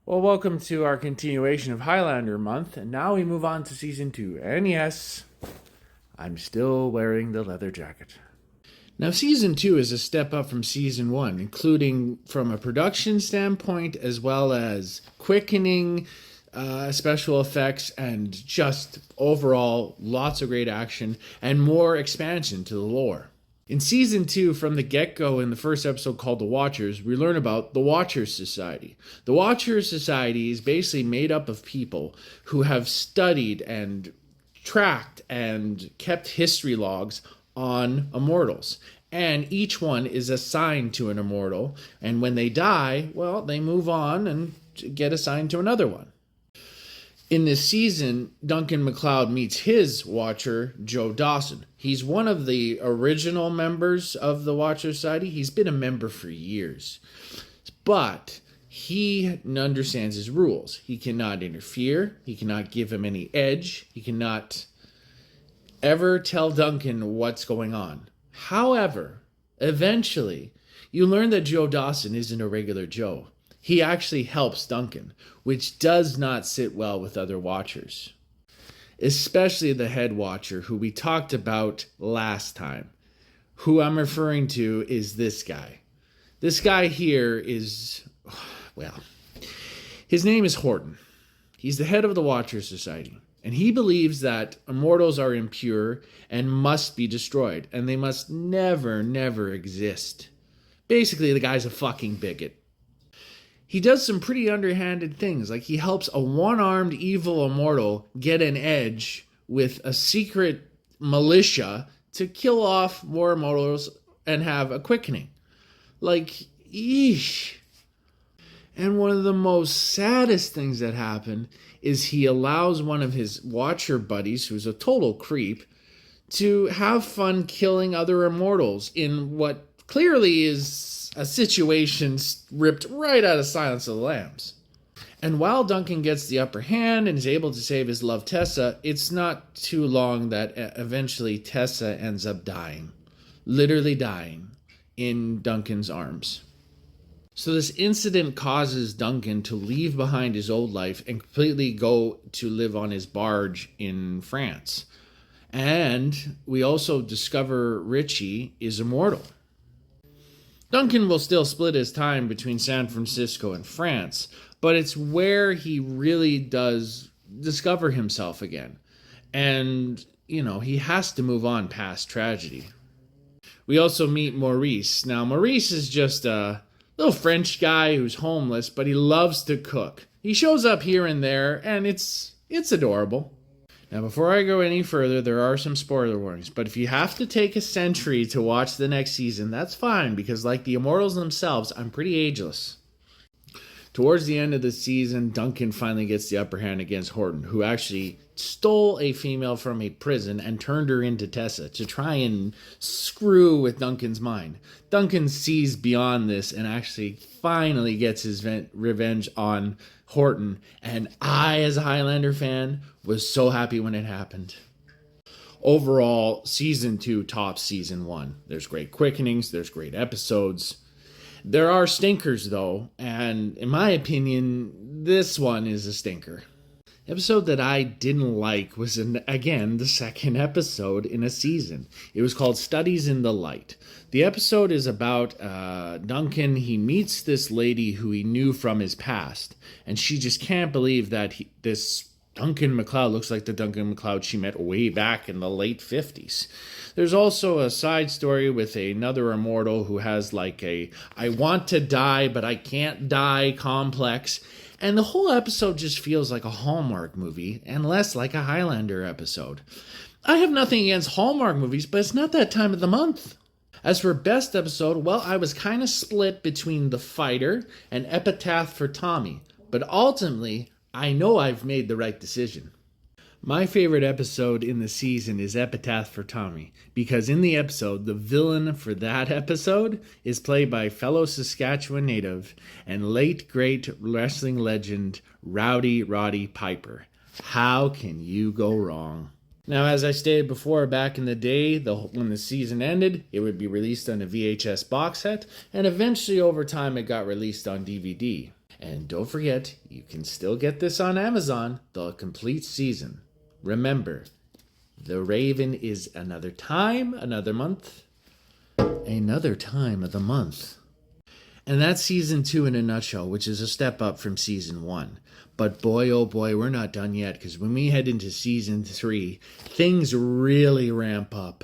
Well, welcome to our continuation of Highlander month, and now we move on to season 2. And yes, I'm still wearing the leather jacket. Now, season 2 is a step up from season 1, including from a production standpoint as well as quickening, special effects, and just overall lots of great action and more expansion to the lore. In season 2, from the get-go, in the first episode called The Watchers, we learn about the Watchers Society. The Watchers Society is basically made up of people who have studied and tracked and kept history logs on immortals. And each one is assigned to an immortal. And when they die, well, they move on and get assigned to another one. In this season, Duncan MacLeod meets his Watcher, Joe Dawson. He's one of the original members of the Watcher Society. He's been a member for years. But he understands his rules. He cannot interfere. He cannot give him any edge. He cannot ever tell Duncan what's going on. However, eventually, you learn that Joe Dawson isn't a regular Joe. He actually helps Duncan, which does not sit well with other Watchers. Especially the head Watcher, who we talked about last time. Who I'm referring to is this guy. This guy here is, well, his name is Horton. He's the head of the Watcher Society. And he believes that immortals are impure and must be destroyed. And they must never, never exist. Basically, the guy's a fucking bigot. He does some pretty underhanded things, like he helps a one-armed evil immortal get an edge with a secret militia to kill off more immortals and have a quickening. Like, yeesh. And one of the most saddest things that happened is he allows one of his Watcher buddies, who's a total creep, to have fun killing other immortals in what clearly is a situation ripped right out of Silence of the Lambs. And while Duncan gets the upper hand and is able to save his love Tessa, it's not too long that eventually Tessa ends up dying. Literally dying in Duncan's arms. So this incident causes Duncan to leave behind his old life and completely go to live on his barge in France. And we also discover Richie is immortal. Duncan will still split his time between San Francisco and France, but it's where he really does discover himself again. And, he has to move on past tragedy. We also meet Maurice. Now, Maurice is just a little French guy who's homeless, but he loves to cook. He shows up here and there, and it's adorable. Now, before I go any further, there are some spoiler warnings, but if you have to take a century to watch the next season, that's fine, because like the Immortals themselves, I'm pretty ageless. Towards the end of the season, Duncan finally gets the upper hand against Horton, who actually stole a female from a prison and turned her into Tessa to try and screw with Duncan's mind. Duncan sees beyond this and actually finally gets his revenge on Horton, and I, as a Highlander fan, was so happy when it happened. Overall, season 2 tops season 1. There's great quickenings, there's great episodes. There are stinkers, though, and in my opinion, this one is a stinker. The episode that I didn't like was, again, the second episode in a season. It was called Studies in the Light. The episode is about Duncan. He meets this lady who he knew from his past, and she just can't believe that this Duncan MacLeod looks like the Duncan MacLeod she met way back in the late 50s. There's also a side story with another immortal who has like a I want to die but I can't die complex. And the whole episode just feels like a Hallmark movie and less like a Highlander episode. I have nothing against Hallmark movies, but it's not that time of the month. As for best episode, well, I was kind of split between The Fighter and Epitaph for Tommy. But ultimately, I know I've made the right decision. My favorite episode in the season is Epitaph for Tommy, because in the episode, the villain for that episode is played by fellow Saskatchewan native and late great wrestling legend Rowdy Roddy Piper. How can you go wrong? Now, as I stated before, back in the day, when the season ended, it would be released on a VHS box set, and eventually over time it got released on DVD. And don't forget, you can still get this on Amazon, the complete season. Remember, The Raven is another time, another month, another time of the month. And that's season 2 in a nutshell, which is a step up from season 1. But boy, oh boy, we're not done yet, because when we head into season 3, things really ramp up.